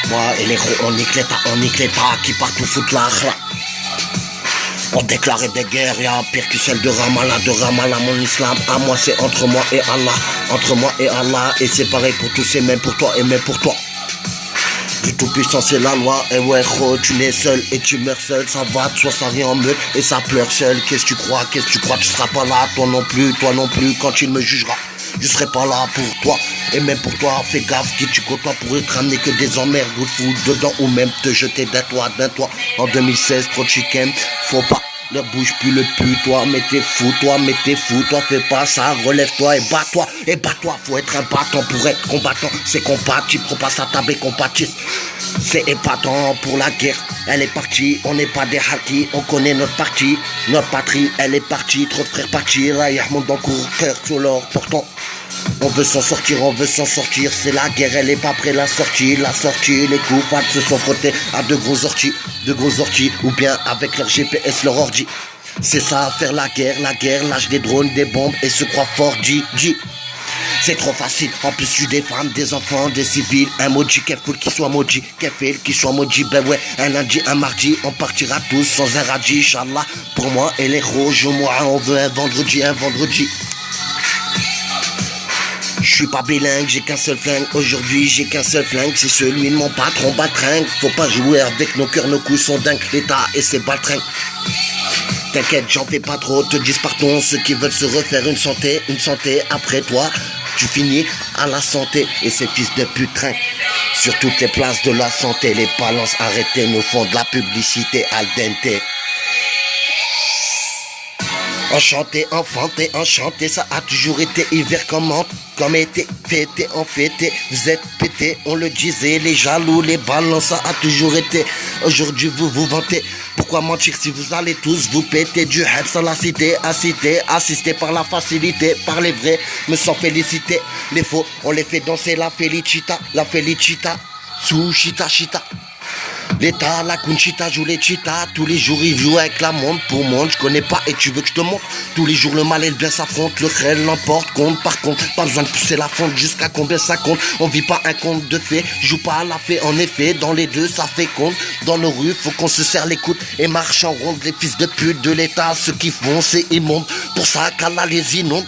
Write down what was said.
Moi et les gros, on nique l'État qui part tout foutre la khla. On déclarait des guerres, y'a pire que celle de Ramallah, mon islam. À moi c'est entre moi et Allah, et c'est pareil pour tous, c'est même pour toi et même pour toi. Du tout puissant c'est la loi, et ouais gros, tu nais seul et tu meurs seul, ça va, soit ça rit en meute et ça pleure seul. Qu'est-ce que tu crois, tu seras pas là, toi non plus, quand il me jugera. Je serai pas là pour toi, et même pour toi, fais gaffe qui tu côtoies pour te ramener que des emmerdes ou te foutre dedans ou même te jeter d'un toit. En 2016, trop de chicken, faut pas. Ne bouge plus le pu, toi, mais t'es fou, toi, fais pas ça, relève-toi et bats-toi, faut être un battant pour être combattant, c'est compatible, faut pas s'attabler, compatisse, c'est épatant pour la guerre, elle est partie, on n'est pas des harkis, on connaît notre parti, notre patrie, elle est partie, trop de frères partis, là, y'a mon d'encours, cœur sur l'or, portant. On veut s'en sortir, c'est la guerre, elle est pas près la sortie, les coupables se sont frottés à de gros orties, ou bien avec leur GPS, leur ordi. C'est ça, faire la guerre, lâche des drones, des bombes et se croit fort, c'est trop facile, en plus tu des femmes, des enfants, des civils, un maudit, qu'elle fout qu'il soit maudit, ben ouais, un lundi, un mardi, on partira tous sans un radis, Inch'Allah, pour moi et les rouges, moi on veut un vendredi. Je suis pas bilingue, j'ai qu'un seul flingue, aujourd'hui j'ai qu'un seul flingue, c'est celui de mon patron Baltringue. Faut pas jouer avec nos cœurs, nos coups sont dingues, l'État et ses baltringues. T'inquiète, j'en fais pas trop, te disent pardon, ceux qui veulent se refaire une santé après toi, tu finis à la santé et ces fils de putrain. Sur toutes les places de la santé, les balances arrêtées nous font de la publicité al dente. Enchanté, ça a toujours été hiver comme été, fêté, vous êtes pété, on le disait, les jaloux, les balances, ça a toujours été, aujourd'hui vous vous vantez, pourquoi mentir si vous allez tous vous péter du help sans la cité, assisté par la facilité, par les vrais, me sans féliciter, les faux, on les fait danser la felicita, sous chita. L'État, la Conchita joue les cheetahs. Tous les jours ils jouent avec la monde pour monde. Je connais pas et tu veux que je te montre. Tous les jours le mal et le bien s'affrontent. Le réel l'emporte compte par contre. Pas besoin de pousser la fonte jusqu'à combien ça compte. On vit pas un conte de fées. Joue pas à la fée en effet. Dans les deux ça fait compte. Dans nos rues faut qu'on se serre les coudes et marche en ronde. Les fils de pute de l'État, ceux qui font c'est immonde. Pour ça qu'Allah les inonde.